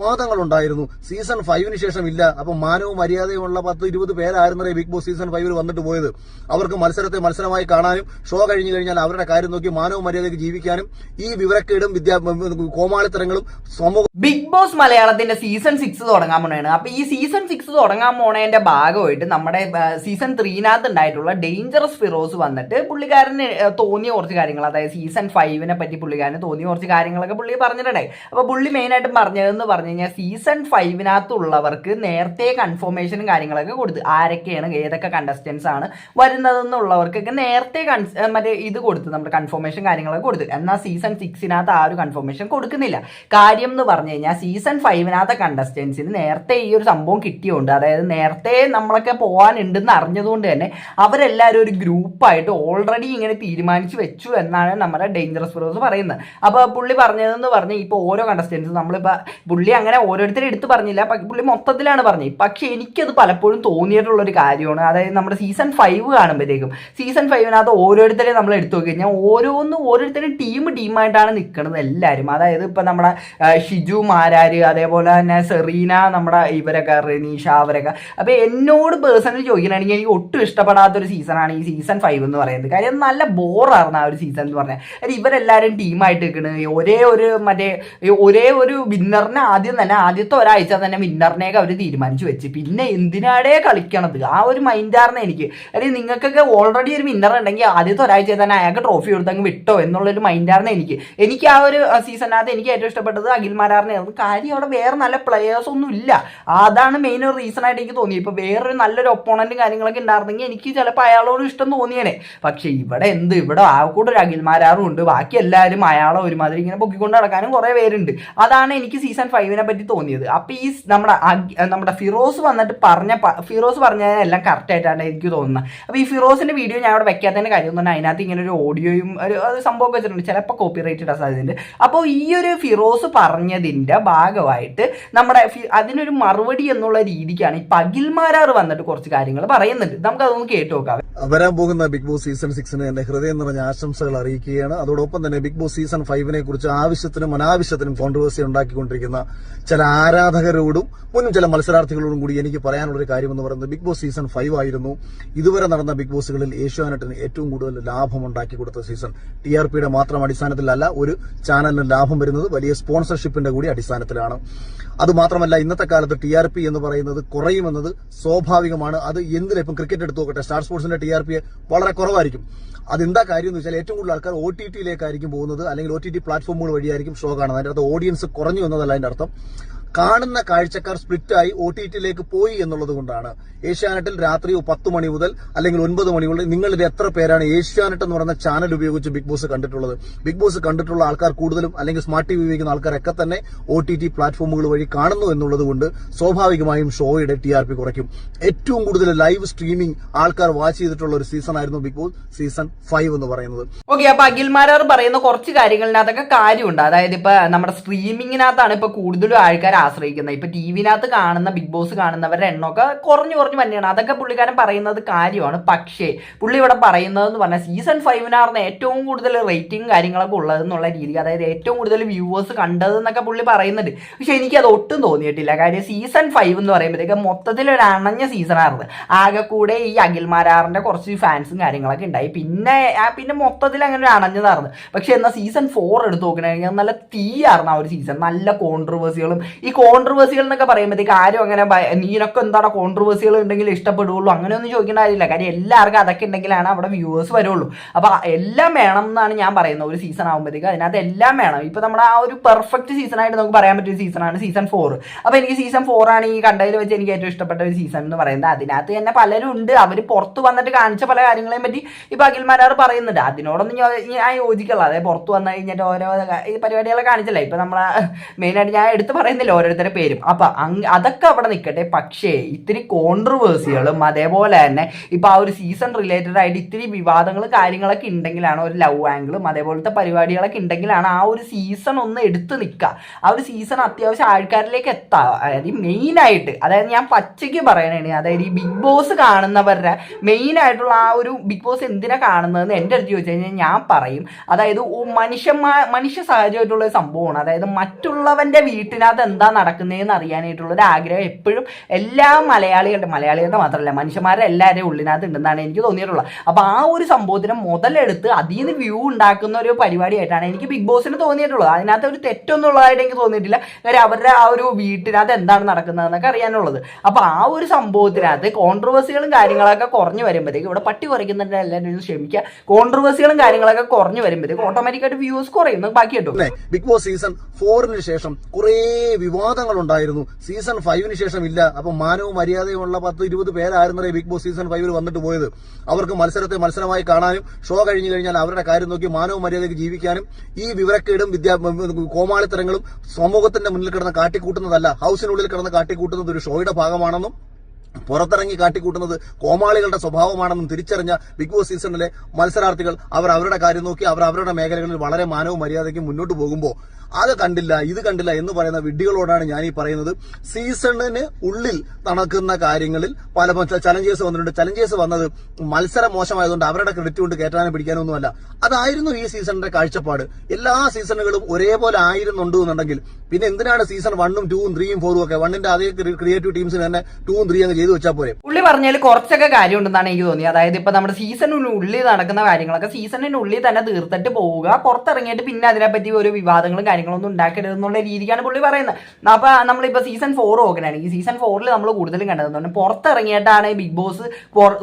വാദങ്ങളുണ്ടായിരുന്നു. Season 5 ശേഷം ഇല്ല. അപ്പൊ മാനവും മര്യാദയുമുള്ള 10-20 പേരായിരുന്നേ ബിഗ് ബോസ് സീസൺ 5 വന്നിട്ട് പോയത്. അവർക്ക് മത്സരത്തെ മത്സരമായി കാണാനും ഷോ കഴിഞ്ഞു കഴിഞ്ഞാൽ അവരുടെ കാര്യം നോക്കി മാനവും മര്യാദയ്ക്ക് ജീവിക്കാനും ഈ വിവരക്കേടും കോമാളിത്തരങ്ങളും സമൂഹ ബിഗ് ബോസ് മലയാളത്തിന്റെ സീസൺ 6 തുടങ്ങാൻ പോണേണ്. അപ്പൊ ഈ സീസൺ 6 തുടങ്ങാൻ പോണതിന്റെ ഭാഗമായിട്ട് നമ്മുടെ സീസൺ 3 ഉണ്ടായിട്ടുള്ള ഡേഞ്ചറസ് ഫിറോസ് വന്നിട്ട് പുള്ളിക്കാരന് തോന്നിയ കുറച്ച് കാര്യങ്ങൾ, അതായത് സീസൺ 5 പറ്റി പുള്ളിക്കാരന് തോന്നിയ കുറച്ച് കാര്യങ്ങളൊക്കെ പുള്ളി പറഞ്ഞിട്ടുണ്ടായി. അപ്പൊ പുള്ളി മെയിനായിട്ടും പറഞ്ഞതെന്ന് പറഞ്ഞു കഴിഞ്ഞാൽ സീസൺ 5 നേരത്തെ കൺഫർമേഷനും കാര്യങ്ങളൊക്കെ കൊടുത്ത് ആരൊക്കെയാണ് ഏതൊക്കെ കണ്ടസ്റ്റൻസ് ആണ് വരുന്നതെന്നുള്ളവർക്കൊക്കെ നേരത്തെ മറ്റേ ഇത് കൊടുത്ത് നമ്മുടെ കൺഫർമേഷൻ കാര്യങ്ങളൊക്കെ കൊടുത്ത്. എന്നാൽ സീസൺ 6 ആ ഒരു കൺഫർമേഷൻ കൊടുക്കുന്നില്ല. കാര്യം എന്ന് പറഞ്ഞു കഴിഞ്ഞാൽ സീസൺ 5 കണ്ടസ്റ്റൻസിന് നേരത്തെ ഈ ഒരു സംഭവം കിട്ടിയുണ്ട്. അതായത് നേരത്തെ നമ്മളൊക്കെ പോകാനുണ്ടെന്ന് അറിഞ്ഞതുകൊണ്ട് തന്നെ അവരെല്ലാവരും ഒരു ഗ്രൂപ്പായിട്ട് ഓൾറെഡി ഇങ്ങനെ തീരുമാനിച്ചു വെച്ചു എന്നാണ് നമ്മുടെ ഡേഞ്ചറസ് ഫിറോസ് പറയുന്നത്. അപ്പോൾ പുള്ളി പറഞ്ഞതെന്ന് പറഞ്ഞാൽ ഇപ്പോൾ ഓരോ കണ്ടസ്റ്റൻസും നമ്മളിപ്പോൾ പുള്ളി അങ്ങനെ ഓരോരുത്തരും എടുത്ത് പറഞ്ഞില്ല, പക്ഷെ മൊത്തത്തിലാണ് പറഞ്ഞത്. പക്ഷെ എനിക്കത് പലപ്പോഴും തോന്നിയിട്ടുള്ളൊരു കാര്യമാണ്. അതായത് നമ്മുടെ സീസൺ 5 കാണുമ്പോഴത്തേക്കും സീസൺ 5 ഓരോരുത്തരെയും നമ്മൾ എടുത്തു നോക്കി കഴിഞ്ഞാൽ ഓരോരുത്തരും ടീമായിട്ടാണ് നിൽക്കുന്നത് എല്ലാവരും. അതായത് ഇപ്പം നമ്മുടെ ഷിജു മാരാര്, അതേപോലെ തന്നെ സെറീന, നമ്മുടെ ഇവരൊക്കെ റെനീഷ, അവരൊക്കെ. അപ്പോൾ എന്നോട് പേഴ്സണലി ചോദിക്കുകയാണെങ്കിൽ എനിക്ക് ഒട്ടും ഇഷ്ടപ്പെടാത്തൊരു സീസണാണ് ഈ സീസൺ 5 എന്ന് പറയുന്നത്. കാര്യം നല്ല ബോറായിരുന്നു ആ ഒരു സീസൺ എന്ന് പറഞ്ഞാൽ. അതായത് ഇവരെല്ലാവരും ടീമായിട്ട് നിൽക്കുന്നത് ഒരേ ഒരു വിന്നറിനെ ആദ്യത്തെ ഒരാഴ്ച തന്നെ വിന്നറിനെയൊക്കെ അവർ തീരുമാനിച്ചു വെച്ച് പിന്നെ എന്തിനാടേ കളിക്കണത് ആ ഒരു മൈൻഡായിരുന്നു എനിക്ക്. അതായത് നിങ്ങൾക്കൊക്കെ ഓൾറെഡി ഒരു വിന്നർ ഉണ്ടെങ്കിൽ ആദ്യത്തെ ഒരാഴ്ച തന്നെ അയാൾക്ക് ട്രോഫി കൊടുത്തങ്ങ് വിട്ടോ എന്നുള്ളൊരു മൈൻഡായിരുന്നു എനിക്ക് ആ ഒരു സീസണിനകത്ത് എനിക്ക് ഏറ്റവും ഇഷ്ടപ്പെട്ടത് അഖിൽ മാരാറിനെയായിരുന്നു. കാര്യം അവിടെ വേറെ നല്ല പ്ലെയേഴ്സ് ഒന്നും ഇല്ല. അതാണ് മെയിൻ ഒരു റീസൺ ആയിട്ട് എനിക്ക് തോന്നി. ഇപ്പോൾ വേറൊരു നല്ലൊരു ഒപ്പോണന്റും കാര്യങ്ങളൊക്കെ ഉണ്ടായിരുന്നെങ്കിൽ എനിക്ക് ചിലപ്പോൾ അയാളോട് ഇഷ്ടം തോന്നിയേനെ. പക്ഷെ ഇവിടെ ആ കൂടെ ഒരു അഖിൽ മാരാറും ഉണ്ട്, ബാക്കി എല്ലാവരും അയാളെ ഒരുമാതിരി ഇങ്ങനെ പൊക്കിക്കൊണ്ട് നടക്കാനും കുറേ പേരുണ്ട്. അതാണ് എനിക്ക് സീസൺ 5 പറ്റി തോന്നിയത്. അപ്പോൾ ഈ നമ്മുടെ ഫിറോസ് വന്നിട്ട് ഫിറോസ് പറഞ്ഞതെല്ലാം കറക്റ്റ് ആയിട്ടാണ് എനിക്ക് തോന്നുന്നത്. അപ്പോൾ ഈ ഫിറോസിന്റെ വീഡിയോ ഞാൻ അവിടെ വെക്കാത്തതിന്റെ കാര്യം എന്ന് പറഞ്ഞാൽ അതിനകത്ത് ഇങ്ങനെ ഒരു ഓഡിയോയും ഒരു സംഭവം വെച്ചിട്ടുണ്ട്, ചിലപ്പോൾ കോപ്പിറൈറ്റ് ഇടാൻ സാധ്യതയുണ്ട്. അപ്പോൾ ഈ ഒരു ഫിറോസ് പറഞ്ഞതിന്റെ ഭാഗമായിട്ട് അതിനൊരു മറുപടി എന്നുള്ള രീതിക്കാണ് ഈ അഖിൽമാരാർ വന്നിട്ട് കുറച്ച് കാര്യങ്ങൾ പറയുന്നുണ്ട്. നമുക്ക് അതൊന്ന് കേട്ടു നോക്കാം. വരാൻ പോകുന്ന ബിഗ് ബോസ് സീസൺ 6 എന്റെ ഹൃദയം നിറഞ്ഞ ആശംസകൾ അറിയിക്കുകയാണ്. അതോടൊപ്പം തന്നെ ബിഗ് ബോസ് സീസൺ 5 കുറിച്ച് ആവശ്യത്തിനും അനാവശ്യത്തിനും കോൺട്രവേഴ്സി ഉണ്ടാക്കിക്കൊണ്ടിരിക്കുന്ന ചില ആരാധകരോടും മുന്നും ചില മത്സരാർത്ഥികളോടും കൂടി എനിക്ക് പറയാനുള്ളൊരു കാര്യം എന്ന് പറയുന്നത് ബിഗ് ബോസ് സീസൺ 5 ആയിരുന്നു ഇതുവരെ നടന്ന ബിഗ് ബോസുകളിൽ ഏഷ്യാനെറ്റിന് ഏറ്റവും കൂടുതൽ ലാഭം ഉണ്ടാക്കി കൊടുത്ത സീസൺ. TRPയുടെ മാത്രം അടിസ്ഥാനത്തിലല്ല ഒരു ചാനലിന് ലാഭം വരുന്നത് വലിയ സ്പോൺസർഷിപ്പിന്റെ കൂടി അടിസ്ഥാനത്തിലാണ്. അതുമാത്രമല്ല ഇന്നത്തെ കാലത്ത് TRP എന്ന് പറയുന്നത് കുറയുമെന്നത് സ്വാഭാവികമാണ്. അത് എന്തിനും ക്രിക്കറ്റ് എടുത്തു നോക്കട്ടെ, സ്റ്റാർ സ്പോർട്സിന്റെ TRP വളരെ കുറവായിരിക്കും. അതെന്താ കാര്യം എന്ന് വെച്ചാൽ ഏറ്റവും കൂടുതൽ ആൾക്കാർ OTTയിലേക്കായിരിക്കും പോകുന്നത്, അല്ലെങ്കിൽ OTT പ്ലാറ്റ്ഫോമുകൾ വഴിയായിരിക്കും ഷോ കാണുന്നത്. അതിന്റെ അർത്ഥം ഓഡിയൻസ് കുറഞ്ഞു എന്നതല്ല, അതിന്റെ അർത്ഥം കാണുന്ന കാഴ്ചക്കാർ സ്പ്ലിറ്റായി OTTയിലേക്ക് പോയി എന്നുള്ളത് കൊണ്ടാണ്. ഏഷ്യാനെറ്റിൽ രാത്രി 10 മണി മുതൽ അല്ലെങ്കിൽ 9 മണി മുതൽ നിങ്ങളിൽ എത്ര പേരാണ് ഏഷ്യാനെറ്റ് എന്ന് പറയുന്ന ചാനൽ ഉപയോഗിച്ച് ബിഗ് ബോസ് കണ്ടിട്ടുള്ളത്? ബിഗ് ബോസ് കണ്ടിട്ടുള്ള ആൾക്കാർ കൂടുതലും അല്ലെങ്കിൽ സ്മാർട്ട് TV ഉപയോഗിക്കുന്ന ആൾക്കാരൊക്കെ തന്നെ OTT പ്ലാറ്റ്ഫോമുകൾ വഴി കാണുന്നു എന്നുള്ളത് കൊണ്ട് സ്വാഭാവികമായും ഷോയുടെ TRP കുറയ്ക്കും. ഏറ്റവും കൂടുതൽ ലൈവ് സ്ട്രീമിംഗ് ആൾക്കാർ വാച്ച് ചെയ്തിട്ടുള്ള ഒരു സീസൺ ആയിരുന്നു ബിഗ് ബോസ് സീസൺ 5 എന്ന് പറയുന്നത്. ഓക്കെ, അപ്പൊ അഖിൽമാരാർ പറയുന്ന കുറച്ച് കാര്യങ്ങളിനകത്തൊക്കെ കാര്യമുണ്ട്. അതായത് ഇപ്പൊ നമ്മുടെ സ്ട്രീമിങ്ങിനകത്താണ് ഇപ്പൊ കൂടുതലും ആൾക്കാർ ആശ്രയിക്കുന്നത്. ഇപ്പൊ ടിവിനകത്ത് കാണുന്ന ബിഗ് ബോസ് കാണുന്നവരുടെ എണ്ണമൊക്കെ കുറഞ്ഞു വന്നെയാണ്. അതൊക്കെ പുള്ളിക്കാരൻ പറയുന്നത് കാര്യമാണ്. പക്ഷേ പുള്ളി ഇവിടെ പറയുന്നതെന്ന് പറഞ്ഞാൽ സീസൺ 5 ഏറ്റവും കൂടുതൽ റേറ്റിംഗ് കാര്യങ്ങളൊക്കെ ഉള്ളതെന്നുള്ള രീതി, അതായത് ഏറ്റവും കൂടുതൽ വ്യൂവേഴ്സ് കണ്ടതെന്നൊക്കെ പുള്ളി പറയുന്നുണ്ട്. പക്ഷെ എനിക്കത് ഒട്ടും തോന്നിയിട്ടില്ല. കാര്യം സീസൺ 5 എന്ന് പറയുമ്പോഴത്തേക്ക് മൊത്തത്തിൽ ഒരു അണഞ്ഞ സീസണായിരുന്നു. ആകെ കൂടെ ഈ അഖിൽമാരാറിന്റെ കുറച്ച് ഫാൻസും കാര്യങ്ങളൊക്കെ ഉണ്ടായി. പിന്നെ മൊത്തത്തിൽ അങ്ങനെ ഒരു അണഞ്ഞതായിരുന്നു. പക്ഷെ എന്നാൽ സീസൺ 4 എടുത്ത് നോക്കണമെങ്കിൽ നല്ല തീയായിരുന്നു ആ ഒരു സീസൺ. നല്ല കോൺട്രവേഴ്സികളും ഈ കോൺട്രവേഴ്സികൾ എന്നൊക്കെ പറയുമ്പോഴത്തേക്ക് ആരും അങ്ങനെ നീനൊക്കെ എന്താണ് കോൺട്രവേഴ്സികൾ ഉണ്ടെങ്കിൽ ഇഷ്ടപ്പെടുകയുള്ളൂ അങ്ങനെയൊന്നും ചോദിക്കേണ്ട കാര്യമില്ല. കാര്യം എല്ലാവർക്കും അതൊക്കെ ഉണ്ടെങ്കിലാണ് അവിടെ വ്യൂവേഴ്സ് വരുള്ളൂ. അപ്പോൾ എല്ലാം വേണം എന്നാണ് ഞാൻ പറയുന്നത്. ഒരു സീസൺ ആകുമ്പോഴത്തേക്ക് അതിനകത്ത് എല്ലാം വേണം. ഇപ്പോൾ നമ്മുടെ ആ ഒരു പെർഫെക്റ്റ് സീസണായിട്ട് നമുക്ക് പറയാൻ പറ്റിയ സീസണാണ് സീസൺ 4. അപ്പോൾ എനിക്ക് സീസൺ 4 ആണ് ഈ കണ്ടതിൽ വെച്ച് എനിക്ക് ഏറ്റവും ഇഷ്ടപ്പെട്ട ഒരു സീസൺ എന്ന് പറയുന്നത്. അതിനകത്ത് തന്നെ പലരും ഉണ്ട്, അവർ പുറത്ത് വന്നിട്ട് കാണിച്ച പല കാര്യങ്ങളെയും പറ്റി ഇപ്പോൾ അഖിൽമാരാർ പറയുന്നുണ്ട്. അതിനോടൊന്നും ഞാൻ യോജിക്കുള്ളൂ. അതായത് പുറത്ത് വന്നു കഴിഞ്ഞിട്ട് ഓരോ ഈ പരിപാടികളെ കാണിച്ചില്ല. ഇപ്പം നമ്മളെ മെയിനായിട്ട് ഞാൻ എടുത്ത് പറയുന്നില്ല ഓരോരുത്തരുടെ പേരും. അപ്പം അതൊക്കെ അവിടെ നിൽക്കട്ടെ. പക്ഷേ ഇത്തിരി കോൺട്രവേഴ്സികളും അതേപോലെ തന്നെ ഇപ്പം ആ ഒരു സീസൺ റിലേറ്റഡ് ആയിട്ട് ഇത്തിരി വിവാദങ്ങളും കാര്യങ്ങളൊക്കെ ഉണ്ടെങ്കിലാണ്, ഒരു ലവ് ആംഗിളും അതേപോലത്തെ പരിപാടികളൊക്കെ ഉണ്ടെങ്കിലാണ് ആ ഒരു സീസൺ ഒന്ന് എടുത്ത് നിൽക്കുക. ആ ഒരു സീസൺ അത്യാവശ്യം ആൾക്കാരിലേക്ക് എത്താം. അതായത് മെയിനായിട്ട്, അതായത് ഞാൻ പച്ചയ്ക്ക് പറയണേ, അതായത് ഈ ബിഗ് ബോസ് കാണുന്നവരുടെ മെയിനായിട്ടുള്ള ആ ഒരു ബിഗ് ബോസ് എന്തിനാ കാണുന്നതെന്ന് എൻ്റെ അടുത്ത് ചോദിച്ചു കഴിഞ്ഞാൽ ഞാൻ പറയും, അതായത് മനുഷ്യ സഹജമായിട്ടുള്ള ഒരു സംഭവമാണ്. അതായത് മറ്റുള്ളവൻ്റെ വീട്ടിനകത്ത് എന്താ നടക്കുന്നതെന്ന് അറിയാനായിട്ടുള്ള ഒരു ആഗ്രഹം എപ്പോഴും എല്ലാ മലയാളികളുടെ മാത്രമല്ല മനുഷ്യന്മാരുടെ എല്ലാവരുടെയും ഉള്ളിനകത്ത് ഉണ്ടെന്നാണ് എനിക്ക് തോന്നിയിട്ടുള്ളത്. അപ്പോൾ ആ ഒരു സംഭവത്തിന് മുതലെടുത്ത് അതിൽ നിന്ന് വ്യൂ ഉണ്ടാക്കുന്ന ഒരു പരിപാടിയായിട്ടാണ് എനിക്ക് ബിഗ് ബോസിന് തോന്നിയിട്ടുള്ളത്. അതിനകത്ത് ഒരു തെറ്റൊന്നുള്ളതായിട്ട് എനിക്ക് തോന്നിയിട്ടില്ല. കാര്യം അവരുടെ ആ ഒരു വീട്ടിനകത്ത് എന്താണ് നടക്കുന്നതെന്നൊക്കെ അറിയാനുള്ളത്. അപ്പോൾ ആ ഒരു സംഭവത്തിനകത്ത് കോൺട്രവേഴ്സികളും കാര്യങ്ങളൊക്കെ കുറഞ്ഞു വരുമ്പോഴത്തേക്ക്, ഇവിടെ പട്ടി കുറയ്ക്കുന്നുണ്ട് എല്ലാവരും ക്ഷമിക്കുക, കോൺട്രവേഴ്സികളും കാര്യങ്ങളൊക്കെ കുറഞ്ഞു വരുമ്പോഴത്തേക്ക് ഓട്ടോമാറ്റിക്കായിട്ട് വ്യൂസ് കുറയുന്നു. ബാക്കി കേട്ടോ, ബിഗ് ബോസ് സീസൺ 4 ശേഷം കുറെ വിവാദങ്ങൾ ഉണ്ടായിരുന്നു. സീസൺ 5 ശേഷം ഇല്ല. അപ്പൊ മാനവും മര്യാദയുമുള്ള 10-20 പേരായിരുന്നേ ബിഗ് ബോസ് സീസൺ 5 വന്നിട്ട് പോയത്. അവർക്ക് മത്സരത്തെ മത്സരമായി കാണാനും ഷോ കഴിഞ്ഞു കഴിഞ്ഞാൽ അവരുടെ കാര്യം നോക്കി മാനവും മര്യാദയ്ക്ക് ജീവിക്കാനും ഈ വിവരക്കേടും കോമാളിത്തരങ്ങളും സമൂഹത്തിന്റെ മുന്നിൽ കിടന്ന് കാട്ടിക്കൂട്ടുന്നതല്ല, ഹൗസിനുള്ളിൽ കിടന്ന് കാട്ടിക്കൂട്ടുന്നത് ഒരു ഷോയുടെ ഭാഗമാണെന്നും പുറത്തിറങ്ങി കാട്ടിക്കൂട്ടുന്നത് കോമാളികളുടെ സ്വഭാവമാണെന്നും തിരിച്ചറിഞ്ഞ ബിഗ് ബോസ് സീസണിലെ മത്സരാർത്ഥികൾ അവരുടെ കാര്യം നോക്കി അവരുടെ മേഖലകളിൽ വളരെ മാനവും മര്യാദയ്ക്കും മുന്നോട്ട് പോകുമ്പോൾ അത് കണ്ടില്ല ഇത് കണ്ടില്ല എന്ന് പറയുന്ന വിഡ്ഢികളോടാണ് ഞാൻ ഈ പറയുന്നത്. സീസണിന് ഉള്ളിൽ നടക്കുന്ന കാര്യങ്ങളിൽ പല ചലഞ്ചേഴ്സ് വന്നിട്ടുണ്ട്. ചലഞ്ചേഴ്സ് വന്നത് മത്സരം മോശമായതുകൊണ്ട് അവരുടെ ക്രെഡിറ്റ് കൊണ്ട് കയറ്റാനും പിടിക്കാനൊന്നുമല്ല. അതായിരുന്നു ഈ സീസണിന്റെ കാഴ്ചപ്പാട്. എല്ലാ സീസണുകളും ഒരേപോലെ ആയിരുന്നുണ്ട് എന്നുണ്ടെങ്കിൽ പിന്നെ എന്തിനാണ് സീസൺ 1ഉം 2ഉം 3ഉം 4ഉം ഒക്കെ 1ന്റെ അതേ ക്രിയേറ്റീവ് ടീംസിന് തന്നെ 2ഉം 3ഉം അങ്ങ് ചെയ്തു വെച്ചാൽ പോരെ. പുള്ളി പറഞ്ഞാൽ കുറച്ചൊക്കെ കാര്യം ഉണ്ടെന്നാണ് എനിക്ക് തോന്നിയത്. അതായത് ഇപ്പൊ നമ്മുടെ സീസണിനുള്ളിൽ നടക്കുന്ന കാര്യങ്ങളൊക്കെ സീസണിനുള്ളിൽ തന്നെ തീർത്തിട്ട് പോവുക, പുറത്തിറങ്ങിയിട്ട് പിന്നെ അതിനെപ്പറ്റി ഒരു വിവാദങ്ങളും കാര്യങ്ങളൊന്നും ഉണ്ടാക്കരുത് എന്നുള്ള രീതിക്കാണ് പുള്ളി പറയുന്നത്. അപ്പൊ നമ്മളിപ്പോ സീസൺ 4 നോക്കണമെങ്കിൽ സീസൺ 4 നമ്മൾ കൂടുതലും കണ്ടതെന്ന് പുറത്തിറങ്ങിയിട്ടാണ് ബിഗ് ബോസ്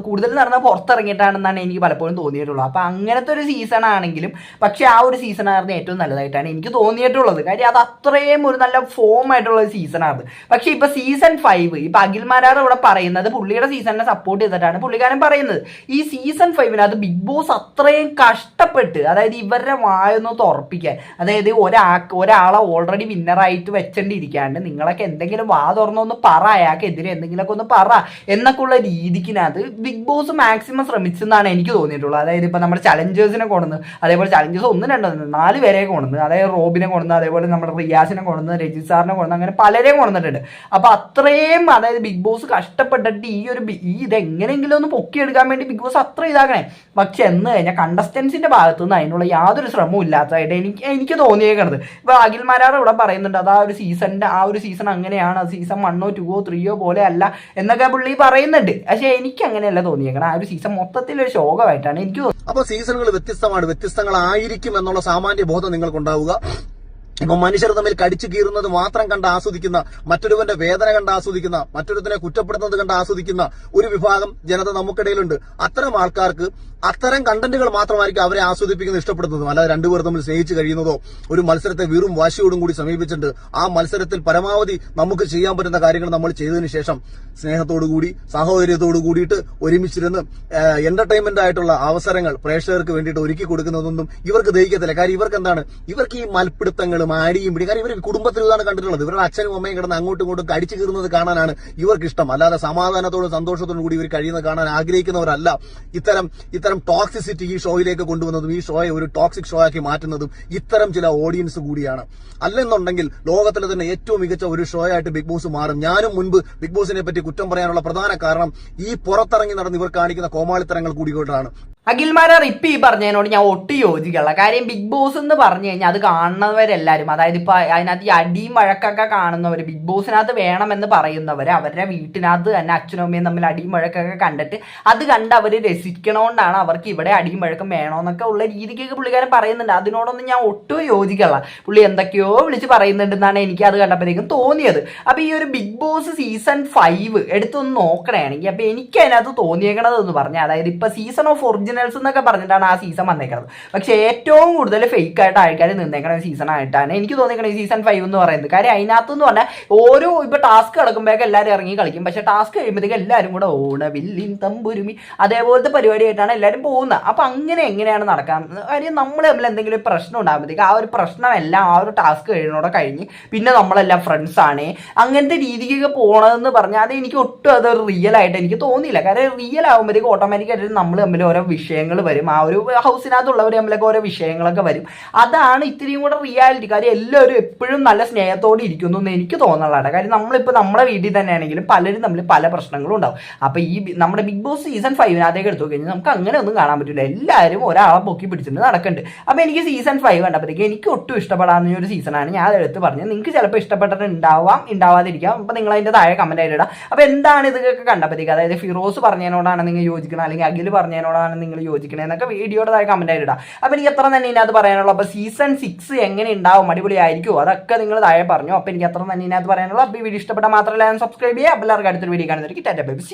കൂടുതൽ നടന്ന പുറത്തിറങ്ങിയിട്ടാണെന്നാണ് എനിക്ക് പലപ്പോഴും തോന്നിയിട്ടുള്ളത്. അപ്പൊ അങ്ങനത്തെ ഒരു സീസൺ ആണെങ്കിലും പക്ഷെ ആ ഒരു സീസൺ ആയിരുന്നു ഏറ്റവും നല്ലതായിട്ടാണ് എനിക്ക് തോന്നിയിട്ടുള്ളത്. കാര്യം അത് അത്രയും ഒരു നല്ല ഫോം ആയിട്ടുള്ള ഒരു സീസണാണ്. പക്ഷെ ഇപ്പൊ സീസൺ 5 ഇപ്പൊ അഖിൽമാരാർ ഇവിടെ പറയുന്നത് പുള്ളിയുടെ സീസണിനെ സപ്പോർട്ട് ചെയ്തിട്ടാണ് പുള്ളിക്കാരൻ പറയുന്നത്. ഈ സീസൺ 5 ബിഗ് ബോസ് അത്രയും കഷ്ടപ്പെട്ട്, അതായത് ഇവരുടെ വായൊന്ന് തുറപ്പിക്കാൻ, അതായത് ഒരാളെ ഓൾറെഡി വിന്നറായിട്ട് വെച്ചോണ്ടിരിക്കാണ്ട് നിങ്ങളൊക്കെ എന്തെങ്കിലും വാ തുറന്നൊന്ന് പറ, അയാൾക്കെതിരെ എന്തെങ്കിലുമൊക്കെ ഒന്ന് പറ എന്നൊക്കെ ഉള്ള രീതിക്കിനകത്ത് ബിഗ് ബോസ് മാക്സിമം ശ്രമിച്ചെന്നാണ് എനിക്ക് തോന്നിയിട്ടുള്ളത്. അതായത് ഇപ്പൊ നമ്മുടെ ചലഞ്ചേഴ്സിനെ കൊണ്ടുവന്ന്, അതേപോലെ ചലഞ്ചേഴ്സ് 1, 2, 4 പേരെ കൊണ്ടുവന്ന്, അതായത് റോബിനെ കൊണ്ടുവന്ന്, അതേപോലെ നമ്മുടെ റിയാസിനെ കൊണ്ടുവന്ന്, രജിത് സാറിനെ കൊണ്ടുവന്ന്, അങ്ങനെ പലരെയും കൊണ്ടുവന്നിട്ടുണ്ട്. അപ്പൊ അത്രയും അതായത് ബിഗ് ബോസ് കഷ്ടപ്പെട്ടിട്ട് ഈ ഇതെങ്ങനെയെങ്കിലും ഒന്ന് പൊക്കിയെടുക്കാൻ വേണ്ടി ബിഗ് ബോസ് അത്ര ഇതാക്കണേ. പക്ഷെ എന്ന് കഴിഞ്ഞാൽ കണ്ടസ്റ്റൻസിന്റെ ഭാഗത്തു നിന്ന് അതിനുള്ള യാതൊരു ശ്രമവും ഇല്ലാത്തതായിട്ട് എനിക്ക് തോന്നിയേക്കണത്. ഇപ്പൊ അഖിൽമാരാർ ഇവിടെ പറയുന്നുണ്ട് അത് ആ ഒരു സീസൺ അങ്ങനെയാണ്, അത് സീസൺ 1ഓ 2ഓ 3ഓ പോലെ അല്ല എന്നൊക്കെ പുള്ളി പറയുന്നുണ്ട്. പക്ഷെ എനിക്ക് അങ്ങനെയല്ല തോന്നിയേക്കണം. ആ ഒരു സീസൺ മൊത്തത്തിൽ ഒരു ശോകമായിട്ടാണ് എനിക്ക് തോന്നുന്നത്. അപ്പൊ സീസണുകൾ വ്യത്യസ്തങ്ങളായിരിക്കും എന്നുള്ള സാമാന്യ ബോധം നിങ്ങൾക്കുണ്ടാവുക. ഇപ്പൊ മനുഷ്യർ തമ്മിൽ കടിച്ചു കീറുന്നത് മാത്രം കണ്ട് ആസ്വദിക്കുന്ന, മറ്റൊരുവന്റെ വേദന കണ്ട് ആസ്വദിക്കുന്ന, മറ്റൊരുത്തിനെ കുറ്റപ്പെടുന്നത് കണ്ട് ആസ്വദിക്കുന്ന ഒരു വിഭാഗം ജനത നമുക്കിടയിലുണ്ട്. അത്തരം ആൾക്കാർക്ക് അത്തരം കണ്ടന്റുകൾ മാത്രമായിരിക്കും അവരെ ആസ്വദിപ്പിക്കുന്നത്, ഇഷ്ടപ്പെടുന്നതും. അല്ലാതെ രണ്ടുപേർ തമ്മിൽ സ്നേഹിച്ച് കഴിയുന്നതോ ഒരു മത്സരത്തെ വെറും വാശിയോടും കൂടി സമീപിച്ചിട്ട് ആ മത്സരത്തിൽ പരമാവധി നമുക്ക് ചെയ്യാൻ പറ്റുന്ന കാര്യങ്ങൾ നമ്മൾ ചെയ്തതിനു ശേഷം സ്നേഹത്തോടുകൂടി സാഹോദര്യത്തോടു കൂടിയിട്ട് ഒരുമിച്ചിരുന്ന് എന്റർടൈൻമെന്റ് ആയിട്ടുള്ള അവസരങ്ങൾ പ്രേക്ഷകർക്ക് വേണ്ടിയിട്ട് ഒരുക്കി കൊടുക്കുന്നതൊന്നും ഇവർക്ക് ദഹിക്കത്തില്ല. കാര്യം ഇവർക്ക് എന്താണ്, ഇവർക്ക് ഈ മൽപ്പിടുത്തങ്ങളും ആടിയും പിടി, കാര്യം ഇവർ കുടുംബത്തിൽ ഇതാണ് കണ്ടിട്ടുള്ളത്. ഇവരുടെ അച്ഛനും അമ്മയും കിടന്ന് അങ്ങോട്ടും ഇങ്ങോട്ടും കടിച്ചു കീറുന്നത് കാണാനാണ് ഇവർക്ക് ഇഷ്ടം. അല്ലാതെ സമാധാനത്തോടും സന്തോഷത്തോടും കൂടി ഇവർ കഴിയുന്നത് കാണാൻ ആഗ്രഹിക്കുന്നവരല്ല. ഇത്തരം ടോക്സിസിറ്റി ഈ ഷോയിലേക്ക് കൊണ്ടുവന്നതും ഈ ഷോയെ ഒരു ടോക്സിക് ഷോ ആക്കി മാറ്റുന്നതും ഇത്തരം ചില ഓഡിയൻസ് കൂടിയാണ്. അല്ലെന്നുണ്ടെങ്കിൽ ലോകത്തിലെ തന്നെ ഏറ്റവും മികച്ച ഒരു ഷോ ആയിട്ട് ബിഗ് ബോസ് മാറും. ഞാനും മുൻപ് ബിഗ് ബോസിനെ പറ്റി കുറ്റം പറയാനുള്ള പ്രധാന കാരണം ഈ പുറത്തിറങ്ങി നടന്ന് ഇവർ കാണിക്കുന്ന കോമാളിത്തരങ്ങൾ കൂടിക്കൊണ്ടാണ്. അഖിൽമാരാർ ഇപ്പൊ ഈ പറഞ്ഞതിനോട് ഞാൻ ഒട്ടും യോജിക്കുള്ള കാര്യം, ബിഗ് ബോസ് എന്ന് പറഞ്ഞു കഴിഞ്ഞാൽ അത് കാണുന്നവരെല്ലാരും, അതായത് ഇപ്പൊ അതിനകത്ത് ഈ അടിയും വഴക്കൊക്കെ കാണുന്നവര്, ബിഗ് ബോസിനകത്ത് വേണമെന്ന് പറയുന്നവര് അവരുടെ വീട്ടിനകത്ത് തന്നെ അച്ഛനും അമ്മയും തമ്മിൽ അടിയും വഴക്കൊക്കെ കണ്ടിട്ട് അത് കണ്ട് അവര് രസിക്കണോണ്ടാണ് അവർക്ക് ഇവിടെ അടിയും വഴക്കം വേണോന്നൊക്കെ ഉള്ള രീതിക്കൊക്കെ പുള്ളിക്കാരൻ പറയുന്നുണ്ട്. അതിനോടൊന്നും ഞാൻ ഒട്ടും യോജിക്കുള്ള. പുള്ളി എന്തൊക്കെയോ വിളിച്ച് പറയുന്നുണ്ടെന്നാണ് എനിക്ക് അത് കണ്ടപ്പോഴത്തേക്കും തോന്നിയത്. അപ്പൊ ഈ ഒരു ബിഗ് ബോസ് സീസൺ 5 എടുത്തൊന്ന് നോക്കണമെങ്കിൽ അപ്പൊ എനിക്ക് അതിനകത്ത് തോന്നിയേക്കണത് എന്ന് പറഞ്ഞാൽ, അതായത് ഇപ്പൊ സീസൺ ഓഫ് ഒറിജിനൽസ് എന്നൊക്കെ പറഞ്ഞിട്ടാണ് ആ സീസൺ വന്നേക്കുന്നത്. പക്ഷെ ഏറ്റവും കൂടുതൽ ഫേക്ക് ആയിട്ട് ആൾക്കാർ നിന്നേക്കണ സീസൺ ആയിട്ടാണ് എനിക്ക് തോന്നിയേക്കണത് ഈ സീസൺ 5 എന്ന് പറയുന്നത്. കാര്യം അതിനകത്തെന്ന് പറഞ്ഞാൽ ഓരോ ഇപ്പൊ ടാസ്ക് കിടക്കുമ്പോഴൊക്കെ എല്ലാവരും ഇറങ്ങി കളിക്കും. പക്ഷെ ടാസ്ക് കഴിയുമ്പോഴത്തേക്ക് എല്ലാവരും കൂടെ ഓണവില്ലിൻ തമ്പുരുമി അതേപോലത്തെ പരിപാടിയായിട്ടാണ് എല്ലാവരും പോകുന്നത്. അപ്പൊ അങ്ങനെ എങ്ങനെയാണ് നടക്കാൻ? കാര്യം നമ്മൾ തമ്മിൽ എന്തെങ്കിലും പ്രശ്നം ഉണ്ടാകുമ്പോഴത്തേക്ക് ആ ഒരു പ്രശ്നമെല്ലാം ആ ഒരു ടാസ്ക് കഴിയുന്നതോടെ കഴിഞ്ഞ് പിന്നെ നമ്മളെല്ലാം ഫ്രണ്ട്സ് ആണ്, അങ്ങനത്തെ രീതിക്കൊക്കെ പോകണമെന്ന് പറഞ്ഞാൽ അത് എനിക്ക് ഒട്ടും അതൊരു റിയൽ ആയിട്ട് എനിക്ക് തോന്നിയില്ല. കാരണം റിയൽ ആകുമ്പോഴത്തേക്ക് ഓട്ടോമാറ്റിക്കായിട്ട് നമ്മൾ തമ്മിൽ ഓരോ വിഷയങ്ങൾ വരും, ആ ഒരു ഹൗസിനകത്തുള്ളവർ തമ്മിലൊക്കെ ഓരോ വിഷയങ്ങളൊക്കെ വരും. അതാണ് ഇത്തിരിയും കൂടെ റിയാലിറ്റി. കാര്യം എല്ലാവരും എപ്പോഴും നല്ല സ്നേഹത്തോടെ ഇരിക്കുന്നു എന്ന് എനിക്ക് തോന്നുന്നതാണ്. കാര്യം നമ്മളിപ്പോൾ നമ്മുടെ വീട്ടിൽ തന്നെയാണെങ്കിലും പലരും തമ്മിൽ പല പ്രശ്നങ്ങളും ഉണ്ടാവും. അപ്പോൾ ഈ നമ്മുടെ ബിഗ് ബോസ് സീസൺ 5 എടുത്തു കഴിഞ്ഞാൽ നമുക്ക് അങ്ങനെ ഒന്നും കാണാൻ പറ്റില്ല. എല്ലാവരും ഒരാളെ പൊക്കി പിടിച്ചിട്ട് നടക്കുന്നുണ്ട്. അപ്പോൾ എനിക്ക് സീസൺ 5 കണ്ടപ്പോഴത്തേക്ക് എനിക്ക് ഒട്ടും ഇഷ്ടപ്പെടാവുന്ന ഒരു സീസണാണ്. ഞാൻ എടുത്ത് പറഞ്ഞത് നിങ്ങൾക്ക് ചിലപ്പോൾ ഇഷ്ടപ്പെട്ടിട്ടുണ്ടാവാം, ഉണ്ടാവാതിരിക്കാം. അപ്പോൾ നിങ്ങൾ അതിൻ്റെ താഴെ കമൻറ്റ് ആയിട്ട് ഇടാം. അപ്പോൾ എന്താണ് ഇതൊക്കെ കണ്ടപ്പോഴത്തേക്ക്, അതായത് ഫിറോസ് പറഞ്ഞതിനോടാണ് നിങ്ങൾ യോജിക്കണം, അല്ലെങ്കിൽ അഖിൽ പറഞ്ഞതിനോടാണ് നിങ്ങൾ യോജിക്കണേ എന്നൊക്കെ വീഡിയോയുടെ താഴെ കമൻറ്റ് ആയിട്ട് ഇടാം. അപ്പോൾ എനിക്ക് അത്ര തന്നെ ഇതിനകത്ത് പറയാനുള്ളൂ. അപ്പോൾ സീസൺ 6 എങ്ങനെ ഉണ്ടാവും, അടിപൊളിയായിരിക്കുമോ, അതൊക്കെ നിങ്ങൾ താഴെ പറഞ്ഞു. അപ്പോൾ എനിക്ക് അത്ര തന്നെ ഇതിനകത്ത് പറയാനുള്ളൂ. അപ്പോൾ ഈ വീഡിയോ ഇഷ്ടപ്പെട്ടാൽ മാത്രമല്ല സബ്സ്ക്രൈബ് ചെയ്യുക. അപ്പോൾ എല്ലാവർക്കും അടുത്തൊരു വീഡിയോ കാണുന്നതായിരിക്കും. Tata bye by.